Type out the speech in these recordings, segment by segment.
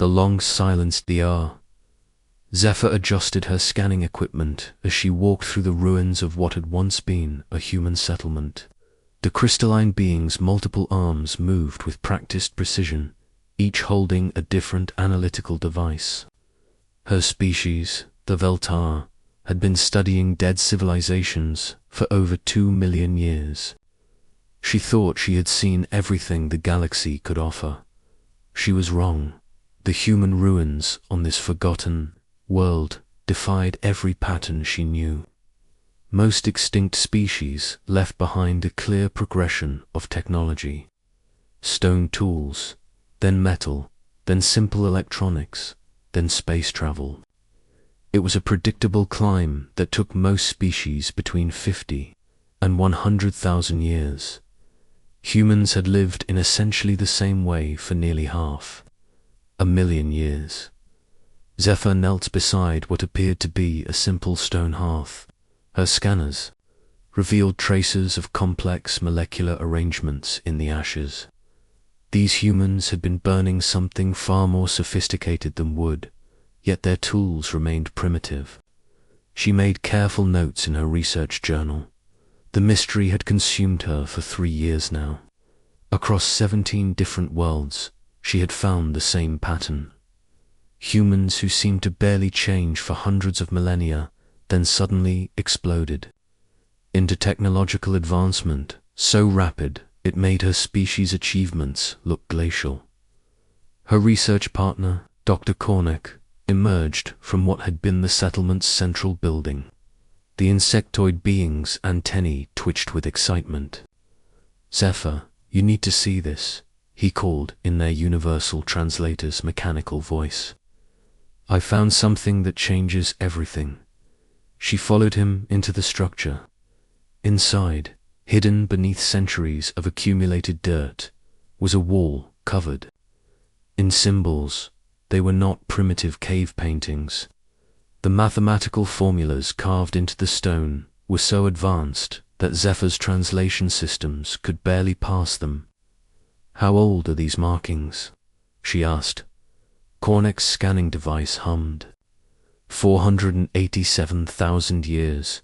The long silence Zephyr adjusted her scanning equipment as she walked through the ruins of what had once been a human settlement. The crystalline being's multiple arms moved with practiced precision, each holding a different analytical device. Her species, the Veltar, had been studying dead civilizations for over 2 million years. She thought she had seen everything the galaxy could offer. She was wrong. The human ruins on this forgotten world defied every pattern she knew. Most extinct species left behind a clear progression of technology. Stone tools, then metal, then simple electronics, then space travel. It was a predictable climb that took most species between 50 and 100,000 years. Humans had lived in essentially the same way for nearly half, 1,000,000 years. Zephyr knelt beside what appeared to be a simple stone hearth. Her scanners revealed traces of complex molecular arrangements in the ashes. These humans had been burning something far more sophisticated than wood, yet their tools remained primitive. She made careful notes in her research journal. The mystery had consumed her for 3 years now. Across 17 different worlds, she had found the same pattern. Humans who seemed to barely change for hundreds of millennia, then suddenly exploded into technological advancement so rapid it made her species' achievements look glacial. Her research partner, Dr. Cornick, emerged from what had been the settlement's central building. The insectoid being's antennae twitched with excitement. "Zephyr, you need to see this," he called in their universal translator's mechanical voice. "I found something that changes everything." She followed him into the structure. Inside, hidden beneath centuries of accumulated dirt, was a wall covered in symbols. They were not primitive cave paintings. The mathematical formulas carved into the stone were so advanced that Zephyr's translation systems could barely parse them. "How old are these markings?" she asked. Cornick's scanning device hummed. 487,000 years,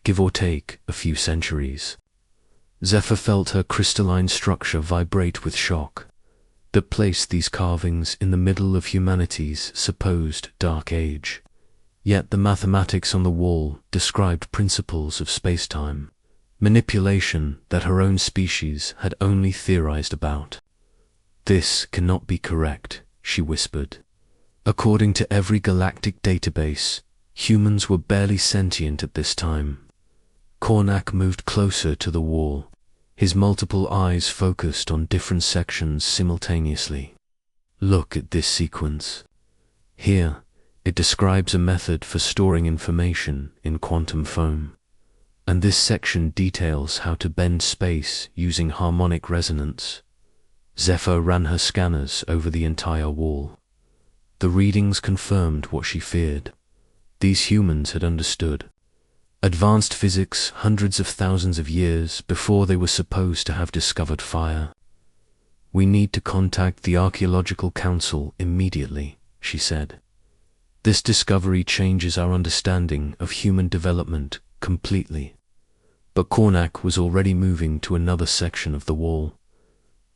give or take a few centuries. Zephyr felt her crystalline structure vibrate with shock. That placed these carvings in the middle of humanity's supposed dark age. Yet the mathematics on the wall described principles of space-time, manipulation that her own species had only theorized about. "This cannot be correct," she whispered. "According to every galactic database, humans were barely sentient at this time." Cornack moved closer to the wall, his multiple eyes focused on different sections simultaneously. "Look at this sequence. Here, it describes a method for storing information in quantum foam. And this section details how to bend space using harmonic resonance." Zephyr ran her scanners over the entire wall. The readings confirmed what she feared. These humans had understood advanced physics hundreds of thousands of years before they were supposed to have discovered fire. "We need to contact the Archaeological Council immediately," she said. "This discovery changes our understanding of human development completely." But Cornack was already moving to another section of the wall.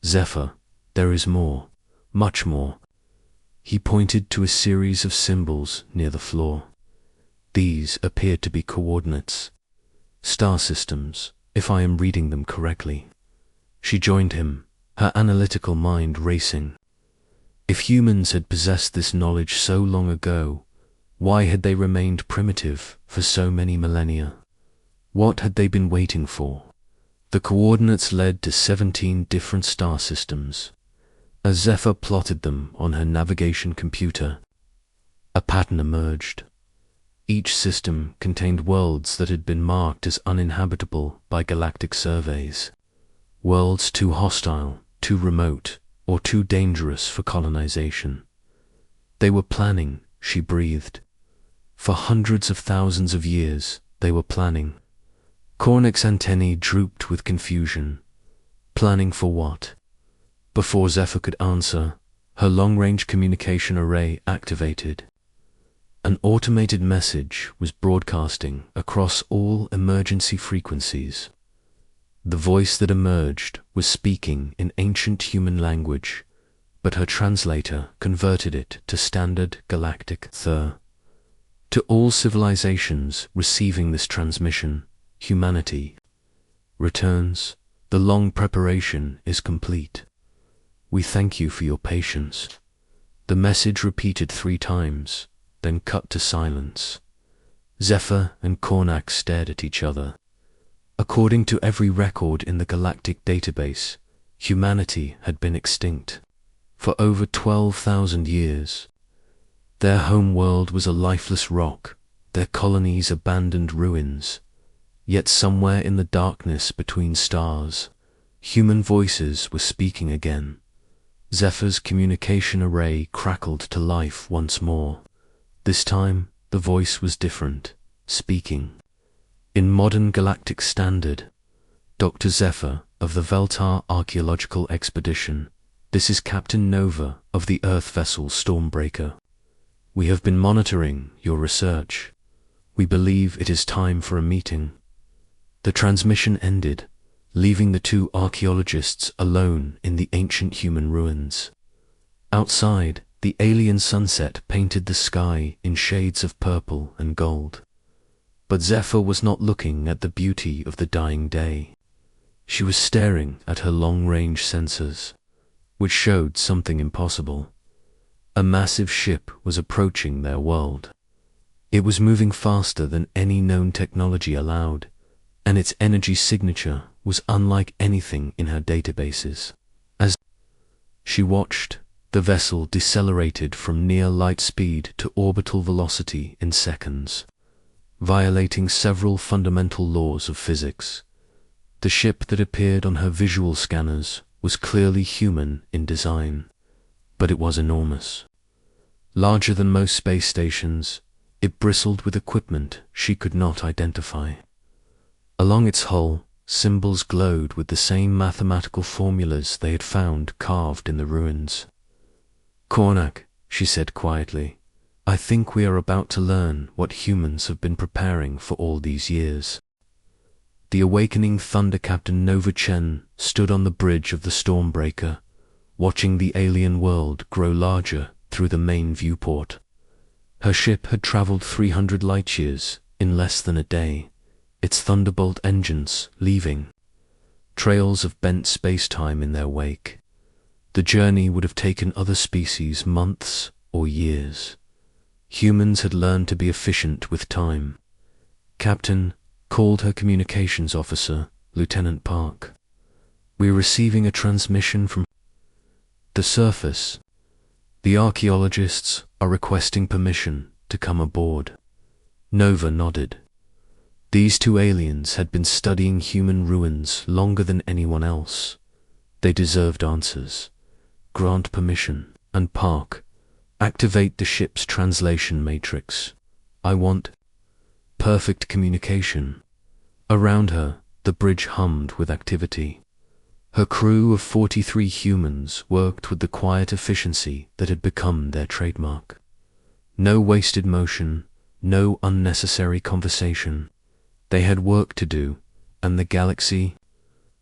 "Zephyr, there is more, much more." He pointed to a series of symbols near the floor. These appeared to be coordinates, star systems, if I am reading them correctly. She joined him, her analytical mind racing. If humans had possessed this knowledge so long ago, why had they remained primitive for so many millennia? What had they been waiting for? The coordinates led to 17 different star systems. As Zephyr plotted them on her navigation computer, a pattern emerged. Each system contained worlds that had been marked as uninhabitable by galactic surveys. Worlds too hostile, too remote, or too dangerous for colonization. They were planning, she breathed. For hundreds of thousands of years, they were planning. Cornick's antennae drooped with confusion. Planning for what? Before Zephyr could answer, Her long-range communication array activated. An automated message was broadcasting across all emergency frequencies. The voice that emerged was speaking in ancient human language, but her translator converted it to standard galactic thur. To all civilizations receiving this transmission, humanity returns. The long preparation is complete. We thank you for your patience. The message repeated 3 times, then cut to silence. Zephyr and Cornac stared at each other. According to every record in the Galactic database, humanity had been extinct for over 12,000 years. Their home world was a lifeless rock, their colonies abandoned ruins. Yet somewhere in the darkness between stars, human voices were speaking again. Zephyr's communication array crackled to life once more. This time, the voice was different, speaking in modern galactic standard. Dr. Zephyr of the Veltar Archaeological Expedition. This is Captain Nova of the Earth vessel Stormbreaker. We have been monitoring your research. We believe it is time for a meeting. The transmission ended, leaving the 2 archaeologists alone in the ancient human ruins. Outside, the alien sunset painted the sky in shades of purple and gold. But Zephyr was not looking at the beauty of the dying day. She was staring at her long-range sensors, which showed something impossible. A massive ship was approaching their world. It was moving faster than any known technology allowed, and its energy signature was unlike anything in her databases. As she watched, the vessel decelerated from near light speed to orbital velocity in seconds, violating several fundamental laws of physics. The ship that appeared on her visual scanners was clearly human in design, but it was enormous. Larger than most space stations, it bristled with equipment she could not identify. Along its hull, symbols glowed with the same mathematical formulas they had found carved in the ruins. "Cornac," she said quietly, "I think we are about to learn what humans have been preparing for all these years." The awakening Thunder Captain Nova Chen stood on the bridge of the Stormbreaker, watching the alien world grow larger through the main viewport. Her ship had traveled 300 light-years in less than a day, its Thunderbolt engines leaving trails of bent space-time in their wake. The journey would have taken other species months or years. Humans had learned to be efficient with time. Captain called her communications officer, Lieutenant Park. "We are receiving a transmission from the surface. The archaeologists are requesting permission to come aboard." Nova nodded. These 2 aliens had been studying human ruins longer than anyone else. They deserved answers. Grant permission, and Park, activate the ship's translation matrix. I want perfect communication. Around her, the bridge hummed with activity. Her crew of 43 humans worked with the quiet efficiency that had become their trademark. No wasted motion, no unnecessary conversation. They had work to do, and the galaxy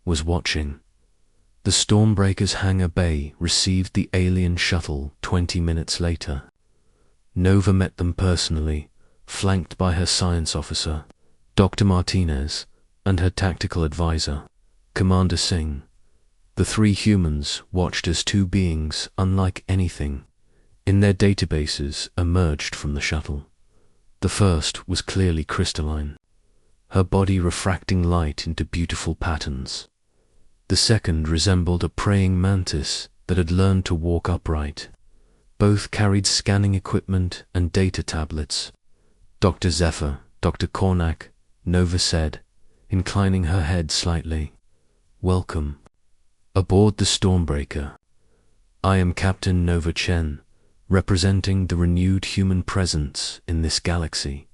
was watching. The Stormbreaker's hangar bay received the alien shuttle 20 minutes later. Nova met them personally, flanked by her science officer, Dr. Martinez, and her tactical advisor, Commander Singh. The 3 humans watched as 2 beings unlike anything in their databases emerged from the shuttle. The first was clearly crystalline, her body refracting light into beautiful patterns. The second resembled a praying mantis that had learned to walk upright. Both carried scanning equipment and data tablets. "Dr. Zephyr, Dr. Cornac," Nova said, inclining her head slightly. "Welcome aboard the Stormbreaker. I am Captain Nova Chen, representing the renewed human presence in this galaxy."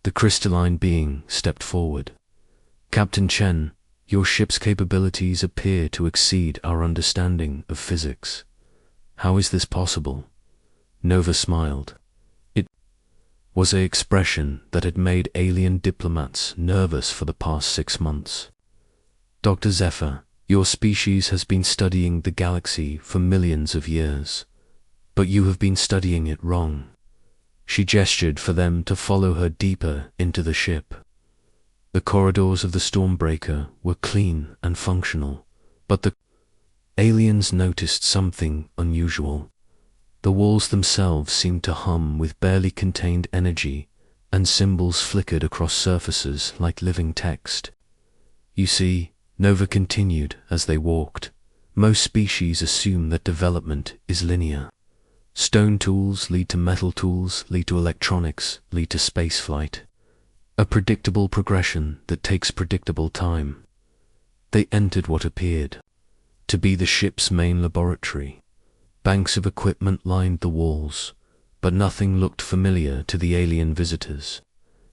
The crystalline being stepped forward. "Captain Chen, your ship's capabilities appear to exceed our understanding of physics. How is this possible? Nova smiled. It was an expression that had made alien diplomats nervous for the past 6 months. Dr. Zephyr, your species has been studying the galaxy for millions of years, but you have been studying it wrong. She gestured for them to follow her deeper into the ship. The corridors of the Stormbreaker were clean and functional, but the aliens noticed something unusual. The walls themselves seemed to hum with barely contained energy, and symbols flickered across surfaces like living text. You see, Nova continued as they walked, most species assume that development is linear. Stone tools lead to metal tools, lead to electronics, lead to spaceflight. A predictable progression that takes predictable time. They entered what appeared to be the ship's main laboratory. Banks of equipment lined the walls, but nothing looked familiar to the alien visitors.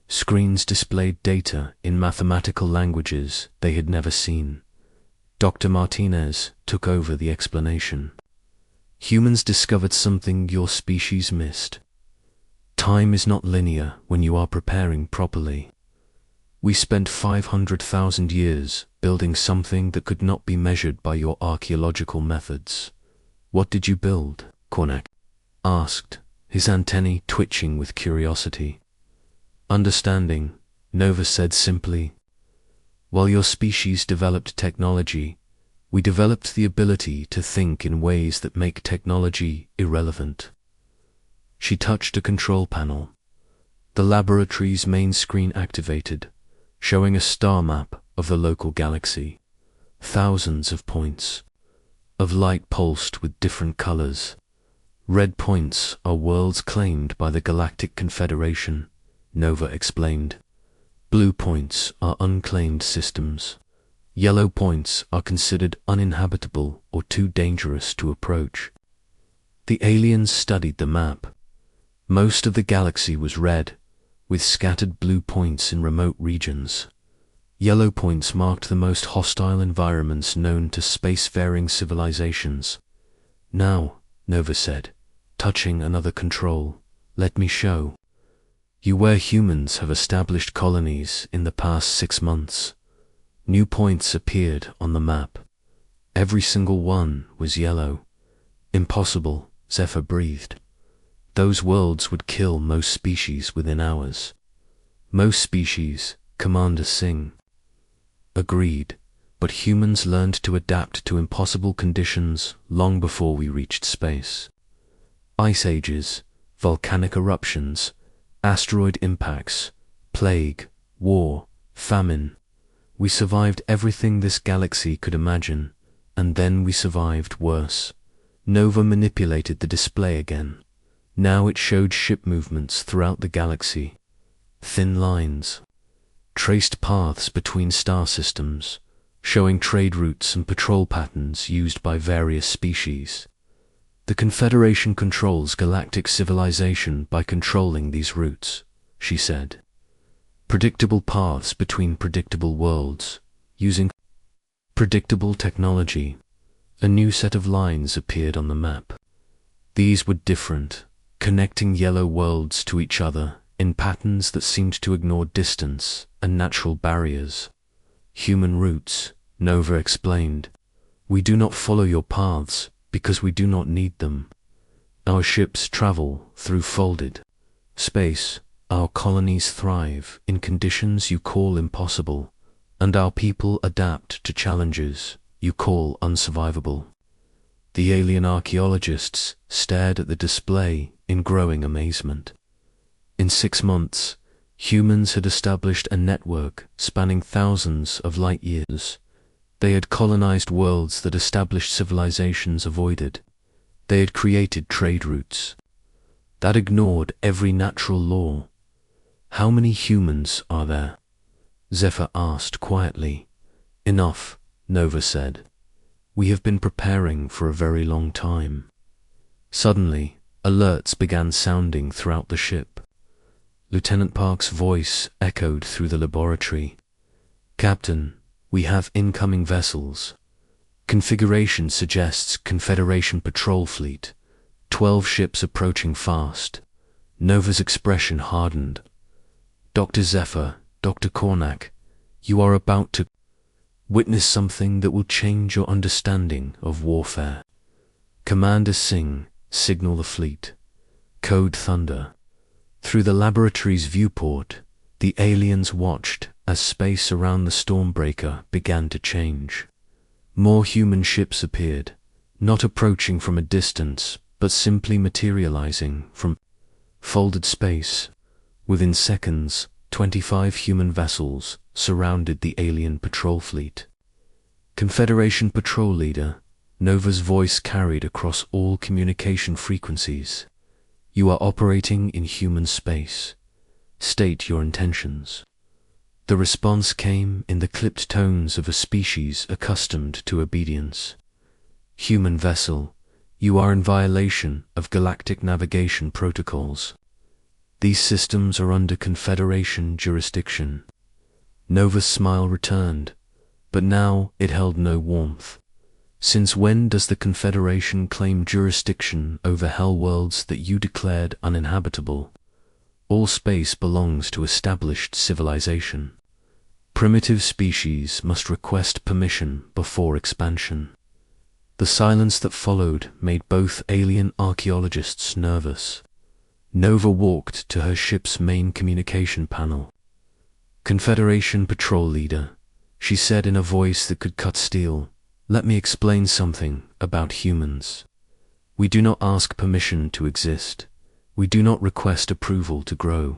Screens displayed data in mathematical languages they had never seen. Dr. Martinez took over the explanation. Humans discovered something your species missed. Time is not linear when you are preparing properly. We spent 500,000 years building something that could not be measured by your archaeological methods. What did you build? Cornac asked, his antennae twitching with curiosity. Understanding, Nova said simply. While your species developed technology, we developed the ability to think in ways that make technology irrelevant. She touched a control panel. The laboratory's main screen activated, showing a star map of the local galaxy. Thousands of points of light pulsed with different colors. Red points are worlds claimed by the Galactic Confederation, Nova explained. Blue points are unclaimed systems. Yellow points are considered uninhabitable or too dangerous to approach. The aliens studied the map. Most of the galaxy was red, with scattered blue points in remote regions. Yellow points marked the most hostile environments known to spacefaring civilizations. Now, Nova said, touching another control, let me show you where humans have established colonies in the past 6 months. New points appeared on the map. Every single one was yellow. Impossible, Zephyr breathed. Those worlds would kill most species within hours. Most species, Commander Singh. Agreed, but humans learned to adapt to impossible conditions long before we reached space. Ice ages, volcanic eruptions, asteroid impacts, plague, war, famine. We survived everything this galaxy could imagine, and then we survived worse. Nova manipulated the display again. Now it showed ship movements throughout the galaxy. Thin lines traced paths between star systems, showing trade routes and patrol patterns used by various species. The Confederation controls galactic civilization by controlling these routes, she said. Predictable paths between predictable worlds, using predictable technology. A new set of lines appeared on the map. These were different, connecting yellow worlds to each other in patterns that seemed to ignore distance and natural barriers. Human routes, Nova explained. We do not follow your paths because we do not need them. Our ships travel through folded space. Our colonies thrive in conditions you call impossible, and our people adapt to challenges you call unsurvivable. The alien archaeologists stared at the display in growing amazement. In 6 months, humans had established a network spanning thousands of light years. They had colonized worlds that established civilizations avoided. They had created trade routes that ignored every natural law. How many humans are there? Zephyr asked quietly. Enough, Nova said. We have been preparing for a very long time. Suddenly, alerts began sounding throughout the ship. Lieutenant Park's voice echoed through the laboratory. Captain, we have incoming vessels. Configuration suggests Confederation patrol fleet, 12 ships approaching fast. Nova's expression hardened. Dr. Zephyr, Dr. Cornac, you are about to witness something that will change your understanding of warfare. Commander Singh, signal the fleet. Code Thunder. Through the laboratory's viewport, the aliens watched as space around the Stormbreaker began to change. More human ships appeared, not approaching from a distance, but simply materializing from folded space. Within seconds, 25 human vessels surrounded the alien patrol fleet. Confederation Patrol Leader, Nova's voice carried across all communication frequencies. You are operating in human space. State your intentions. The response came in the clipped tones of a species accustomed to obedience. Human vessel, you are in violation of galactic navigation protocols. These systems are under Confederation jurisdiction. Nova's smile returned, but now it held no warmth. Since when does the Confederation claim jurisdiction over hellworlds that you declared uninhabitable? All space belongs to established civilization. Primitive species must request permission before expansion. The silence that followed made both alien archaeologists nervous. Nova walked to her ship's main communication panel. Confederation Patrol Leader, she said in a voice that could cut steel, let me explain something about humans. We do not ask permission to exist. We do not request approval to grow.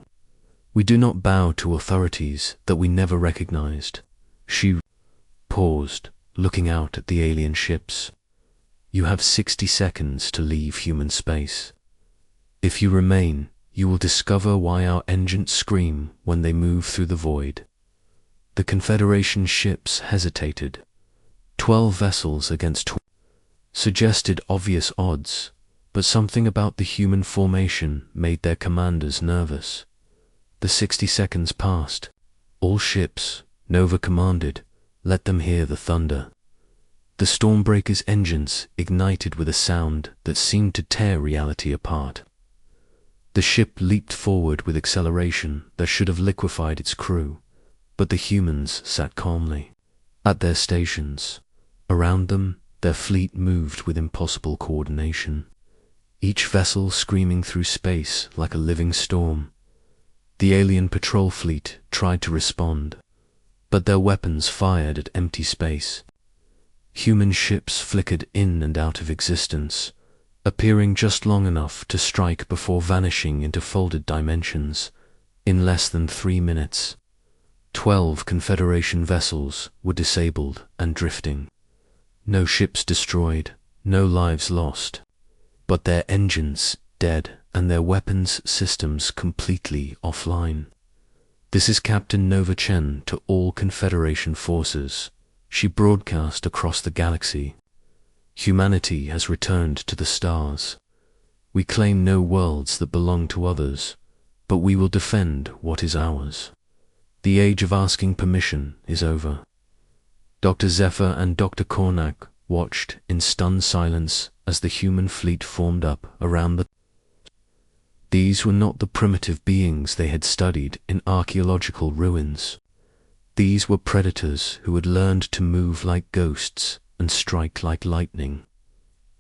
We do not bow to authorities that we never recognized. She paused, looking out at the alien ships. You have 60 seconds to leave human space. If you remain, you will discover why our engines scream when they move through the void. The Confederation ships hesitated. 12 vessels against 12 suggested obvious odds, but something about the human formation made their commanders nervous. The 60 seconds passed. All ships, Nova commanded, let them hear the thunder. The Stormbreaker's engines ignited with a sound that seemed to tear reality apart. The ship leaped forward with acceleration that should have liquefied its crew, but the humans sat calmly at their stations. Around them, their fleet moved with impossible coordination, each vessel screaming through space like a living storm. The alien patrol fleet tried to respond, but their weapons fired at empty space. Human ships flickered in and out of existence, appearing just long enough to strike before vanishing into folded dimensions. In less than 3 minutes, 12 Confederation vessels were disabled and drifting. No ships destroyed, no lives lost, but their engines dead and their weapons systems completely offline. This is Captain Nova Chen to all Confederation forces. She broadcast across the galaxy. Humanity has returned to the stars. We claim no worlds that belong to others, but we will defend what is ours. The age of asking permission is over. Dr. Zephyr and Dr. Cornac watched in stunned silence as the human fleet formed up around the... These were not the primitive beings they had studied in archaeological ruins. These were predators who had learned to move like ghosts and strike like lightning.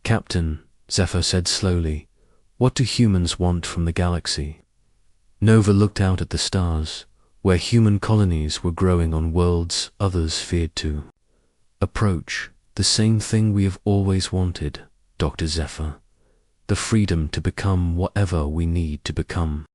Captain, Zephyr said slowly, what do humans want from the galaxy? Nova looked out at the stars, where human colonies were growing on worlds others feared to approach. The same thing we have always wanted, Dr. Zephyr. The freedom to become whatever we need to become.